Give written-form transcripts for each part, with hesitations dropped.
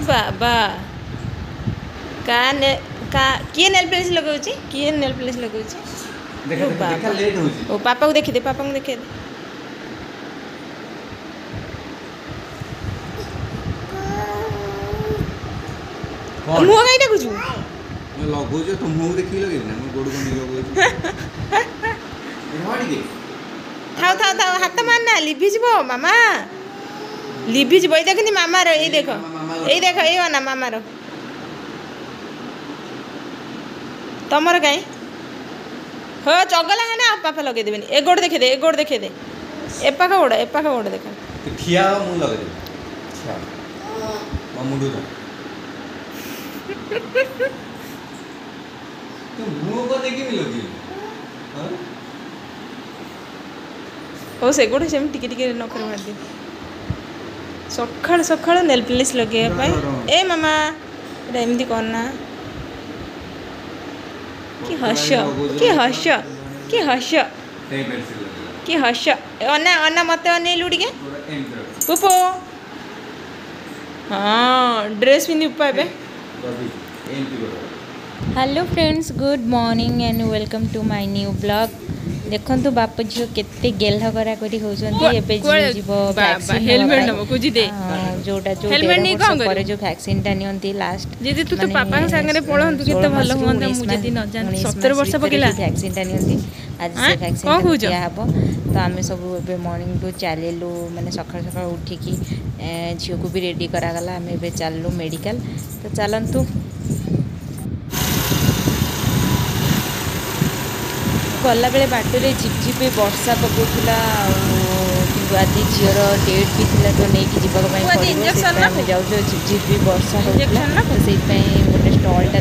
बाबा का ने का किए नेल पॉलिश लगाउची किए नेल पॉलिश लगाउची देखा देखा लेट होची ओ पापा को देखि दे पापा को देखि दे मुह काई डाकुछु मैं लगौछ तो मुह देखि लगे ना मैं गोड़ को नहीं लगौछ एहाडी दे थाओ थाओ थाओ हाथ मारना लिभि जीवो मामा लिभि जीवो ए देखनी मामा रो ए देखो ए वाला मामा रो तमर काई हो चगला है ना पापा लगे देबेनी ए गोड़ देखे दे ए पाखा गोड़ देखा ठिया मु लगे दे अच्छा ममुडू दा तू मुह को देखि भी लगी हां ओ से गोड़ सेम टिके टिके नखर मार दे सखळ सखळ नेल पॉलिश लगे पाई ए मामा एटा एमदी करना कि हस कि हस अना अना मत अनेलु टिके पुपो हाँ ड्रेस पिंधि पाए hello friends good morning and welcome to my new blog देखंतु बाप झियो केते गेल्हा करा करी होजंती एबे झियो जीवो वैक्सीन हेलमेट नमो कुजी दे जोटा जो हेलमेट नहीं कोन करे जो वैक्सीन टा नियंती लास्ट जेदी तू तो पापा संगे रे पळहंतु केते भलो होंदा मु जेदी न जान 70 वर्ष पकेला वैक्सीन टा नियंती आज से वैक्सीन दिया हबो तो आमे सब एबे मॉर्निंग टू चलेलु माने सकाळ सकाळ उठी की झियो को भी रेडी करा गला आमे एबे चललु मेडिकल तो चलंतु गला बेले बाटरे झिपझिप वर्षा पकाउला कि आज झीर डेट भी थी तो नहीं कि जाऊँ झिपझिप भी वर्षा होता तो से गोटे स्टलटा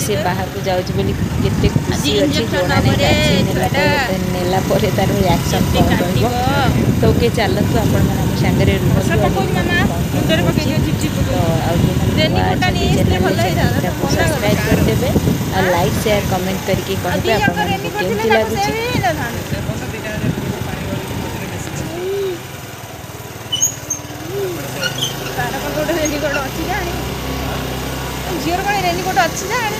से बाहर को जाऊँ केते खुशी अच्छी जोड़ा नहीं नेला तार रिएक्शन कौन रही तो के चलतु आपण सागर सब्सक्राइब करदे और लाइक शेयर कमेंट करके कहबे आपन केमती लागुची रेनिकोट अच्छी झीर कौन रेनिकोट अच्छी जान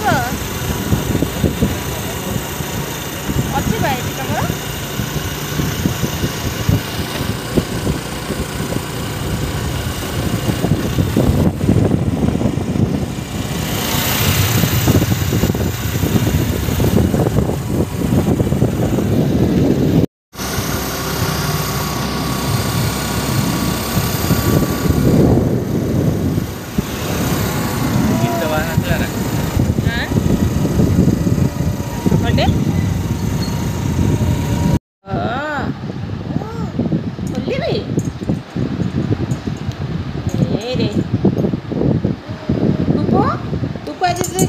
अच्छी पाई तुम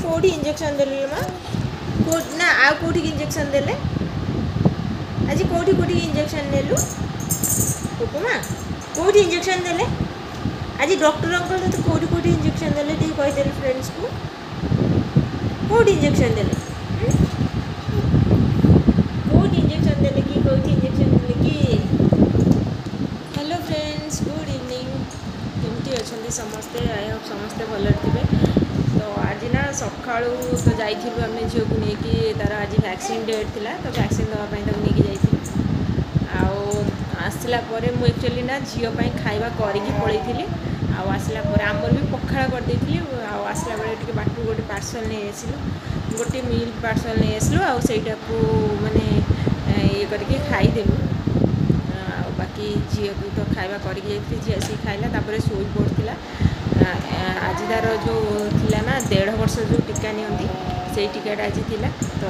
कौटी इंजेक्शन देले माँ ना आ कौटी इंजेक्शन देले आज कौटी कौटी इंजेक्शन नेलु उपमा कौटी इंजेक्शन देले आज डॉक्टर अंकल तो कौटी कौटी इंजेक्शन देले टी कहि देले फ्रेंड्स को कौटी इंजेक्शन देले कौटी इंजेक्शन देले कि कौटी इंजेक्शन देले कि हेलो फ्रेंड्स गुड इवनिंग केमती अछंती समस्ते आई होप समस्ते भल थिबे तो आज ना सकाळू तो जाइथिलु आमे झियो को नेकी तार आज वैक्सीन डेट थिला तो वैक्सीन दवा पई तक नेकी जाइथिलु आउ आसला परे मु एक्चुअली ना झियो पई खाइबा करिकी पळैथिली आउ आसला परे आमर भी पखाळा कर देथिली आउ आसला बेले टिके बाटू गोटे पार्सल नै आसिलु गोटे मील पार्सल नै आसलु आउ सेटा को माने ये करके खाई देलु आउ बाकी झियो को तो खाइबा करिकी जाइथिली झियो से खाइला तापरे सोई पड़थिला आज तार जो थिला ना 1.5 वर्ष जो टीका नियंती से टीकाटा आज थिला तो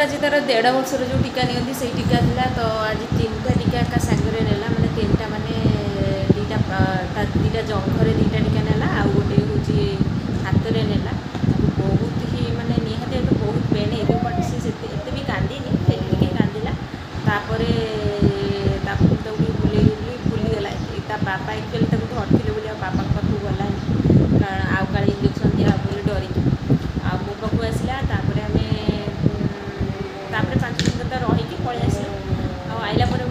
आज तार 1.5 वर्ष जो टीका नियंती से टीका थिला तो आज 3टा टीका का सागरे नेला माने 3टा माने दीटा जंघरे 2टा टीका नेला आ गोटे होची हाथ रे नेला बहुत ही माने निहाते तो बहुत पेन हे बट से एते भी कांदीनी फेली के कांदिला तापरे तापु तो भूली गला ता पापा एक्चुअली तक धरथिले बोली पापा पाखु गला कारण आउ काले इंजेक्शन दिया बोली डरी आ मो पाखु आसला तापरे हमें तापरे 5 मिनट तो रही कि पळे आसलो आ आइला पर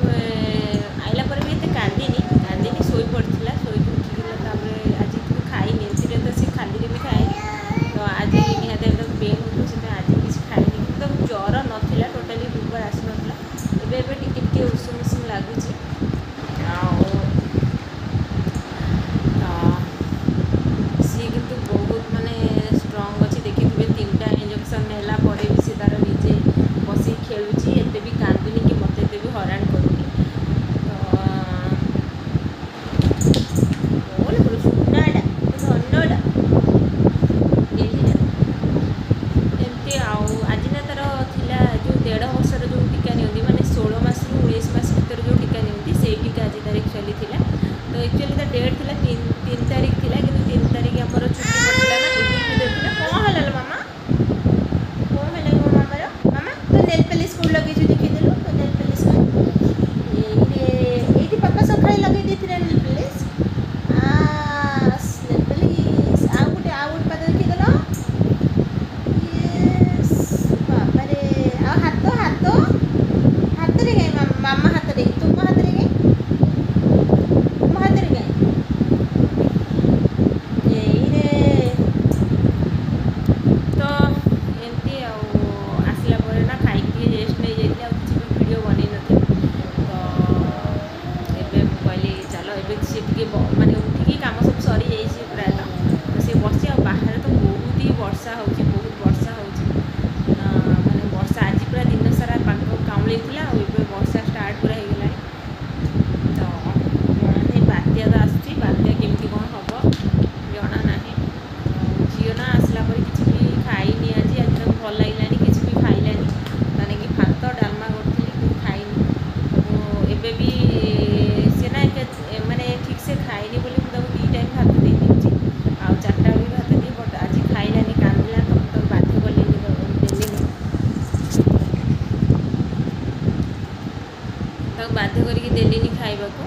ତାକୁ ବାଧ୍ୟ କରିକି ଦେଲିନି ଖାଇବାକୁ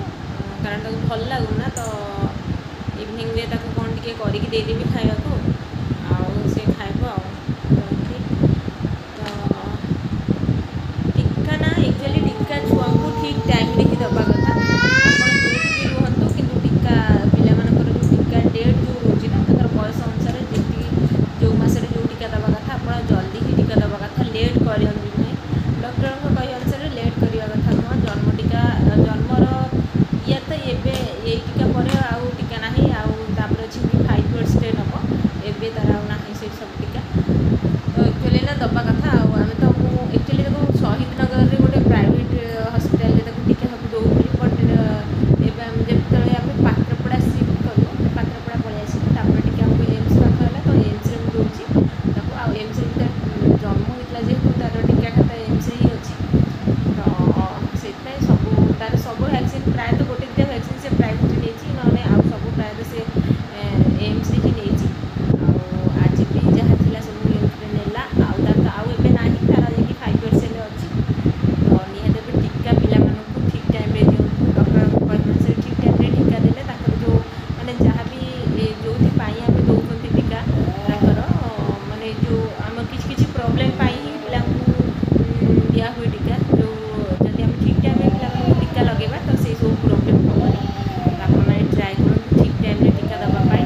କାରଣ ତାକୁ ଭଲ ଲାଗୁନା ତ ଇଭିନିଂରେ ତାକୁ କ'ଣ ଟିକେ କରିକି ଦେଇଦେବି ଖାଇବାକୁ ଆଉ ସେ ଖାଇବ ଆଉ ଏମିତି ତ ଟୀକା ନା ଏକ୍ଚୁଆଲି ଟୀକା ଛୁଆଙ୍କୁ ଠିକ୍ ଟାଇମ୍ରେ ହିଁ ଦେବା କଥା ଆପଣ ଯେଉଁଠି ବି ରୁହନ୍ତୁ କିନ୍ତୁ ଟୀକା ପିଲାମାନଙ୍କର ଯେଉଁ ଟୀକା ଡେଟ୍ ଯେଉଁ ରହୁଛି ନା ତାଙ୍କର ବୟସ ଅନୁସାରେ ଯେତିକି ଯେଉଁ ମାସରେ ଯେଉଁ ଟୀକା ଦେବା କଥା ଆପଣ ଜଲ୍ଦି ହିଁ ଟୀକା ଦେବା କଥା ଲେଟ୍ କରନ୍ତୁ ନାହିଁ ଡକ୍ଟରଙ୍କ କହିବା ଅନୁସାରେ ଲେଟ୍ କରିବା କଥା ନୁହଁ ଜନ୍ମ ଟୀକା ଜନ୍ମର ଇଏ ତ ଏବେ ଏଇ ଟୀକା ପରେ ଆଉ ଟୀକା ନାହିଁ ଆଉ ତାପରେ ଅଛି କି 5 years ନେବ ଏବେ ତାର ଆଉ ନାହିଁ ସେ ସବୁ ଟୀକା ତ ଏକ୍ଚୁଆଲି ନା ଦେବା କଥା ଆଉ ଆମେ ତ ମୁଁ ଏକ୍ଚୁଆଲି ତାକୁ ଶହୀଦନଗରରେ ଗୋଟେ ପ୍ରାଇଭେଟ୍ ହସ୍ପିଟାଲରେ ତାକୁ ଟୀକା ସବୁ ଦେଉଥିଲି ବଟ୍ ଏବେ ଆମେ ଯେତେବେଳେ ଆମେ ପାତ୍ରପଡ଼ା ସିଫ୍ଟ କଲୁ ପାତ୍ରପଡ଼ା ପଳେଇ ଆସିଲୁ ତାପରେ ଟିକେ ଆମକୁ ଏମ୍ସ ପାଖ ହେଲା ତ ଏମ୍ସରେ ମୁଁ ଦେଉଛି ତାକୁ ଆଉ ଏମ୍ସରେ ବି ତାର ଜନ୍ମ ହୋଇଥିଲା ଯେହେତୁ ତାର ଟୀକା ଖାତା ଏମ୍ସରେ ହିଁ ଅଛି ତ ସେଥିପାଇଁ ସବୁ ତାର ସବୁ ଭ୍ୟାକ୍ସିନ୍ ପ୍ରାୟତଃ ଗୋଟେ ଦୁଇଟା ଭ୍ୟାକ୍ସିନ୍ ସେ ପ୍ରାଇଭେଟ୍ରେ ନେଇଛି ନହେଲେ ଆଉ ସବୁ ପ୍ରାୟତଃ ସେ ଏମ୍ସରେ ହିଁ ନେଇଛି ଆଉ ଆଜି ବି ଯାହା ଥିଲା ସବୁ ଏମ୍ସରେ ନେଲା ଆଉ ତାର ତ ଆଉ ଏବେ ନାହିଁ ତାର ଯାଇକି 5 years ହେଲେ ଅଛି ତ ନିହାତି ଏବେ ଟୀକା ପିଲାମାନଙ୍କୁ ଠିକ୍ ଟାଇମ୍ରେ ଦିଅନ୍ତୁ ଡକ୍ଟରଙ୍କ କହିବା ଅନୁସାରେ ଠିକ୍ ଟାଇମ୍ରେ ଟୀକା ଦେଲେ ତାଙ୍କର ଯେଉଁ ମାନେ ଯାହା ବି ଯେଉଁଥିପାଇଁ ଆମେ ଦେଉଛନ୍ତି ଟୀକା ତାଙ୍କର ମାନେ ଯେଉଁ ଆମ କିଛି କିଛି ପ୍ରୋବ୍ଲେମ୍ ପାଇଁ ହିଁ ପିଲାଙ୍କୁ ଦିଆ ହୁଏ ଟୀକା ଯେଉଁ ଯଦି ଆମେ ଠିକ୍ ଟାଇମ୍ରେ ପିଲାମାନଙ୍କୁ ଟୀକା ଲଗାଇବା ତ ସେଇ ସବୁ ପ୍ରୋବ୍ଲେମ୍ ହେବନି ତ ଆପଣମାନେ ଟ୍ରାଏ କରନ୍ତୁ ଠିକ୍ ଟାଇମ୍ରେ ଟୀକା ଦେବା ପାଇଁ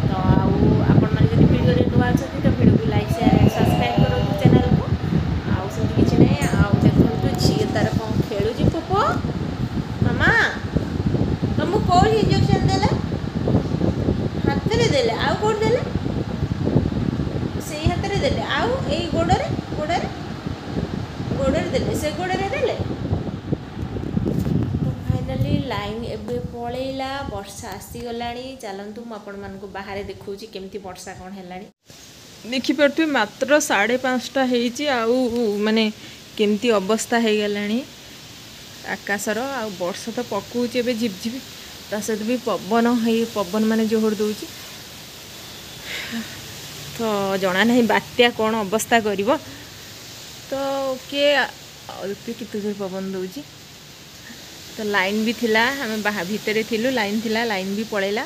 ତ ଆଉ ଆପଣମାନେ ଯଦି ଭିଡ଼ିଓରେ ନୂଆ ଅଛନ୍ତି ତ ଭିଡ଼ିଓକୁ ଲାଇକ୍ ସେୟାର ସବସ୍କ୍ରାଇବ୍ କରନ୍ତୁ ଚ୍ୟାନେଲକୁ ଆଉ ସେମିତି କିଛି ନାହିଁ ଆଉ ଦେଖନ୍ତୁ ଝିଅ ତାର କ'ଣ ଖେଳୁଛି ପୁପୁ ମାମା ତମକୁ କେଉଁଠି ଇଞ୍ଜେକ୍ସନ୍ ଦେଲେ ହାତରେ ଦେଲେ ଆଉ କେଉଁଠି ଦେଲେ ସେଇ ହାତରେ ଦେଲେ ଆଉ ଏଇ ଗୋଡ଼ରେ ଗୋଡ଼ରେ ଗୋଡ଼ରେ ଦେଲେ ସେ ଗୋଡ଼ରେ ଦେଲେ ତ ଫାଇନାଲି ଲାଇନ୍ ଏବେ ପଳେଇଲା ବର୍ଷା ଆସିଗଲାଣି ଚାଲନ୍ତୁ ମୁଁ ଆପଣମାନଙ୍କୁ ବାହାରେ ଦେଖାଉଛି କେମିତି ବର୍ଷା କ'ଣ ହେଲାଣି ଦେଖିପାରୁଥିବେ ମାତ୍ର 5:30 ହେଇଛି ଆଉ ମାନେ କେମିତି ଅବସ୍ଥା ହେଇଗଲାଣି ଆକାଶର ଆଉ ବର୍ଷା ତ ପକଉଛି ଏବେ ଝିପଝିପି ତା ସହିତ ବି ପବନ ମାନେ ଜୋର ଦେଉଛି ତ ଜଣା ନାହିଁ ବାତ୍ୟା କ'ଣ ଅବସ୍ଥା କରିବ ତ କିଏ କେତେ ଜୋର ପବନ ଦେଉଛି ତ ଲାଇନ୍ ବି ଥିଲା ଆମେ ଭିତରେ ଥିଲୁ ଲାଇନ୍ ଥିଲା ଲାଇନ୍ ବି ପଳେଇଲା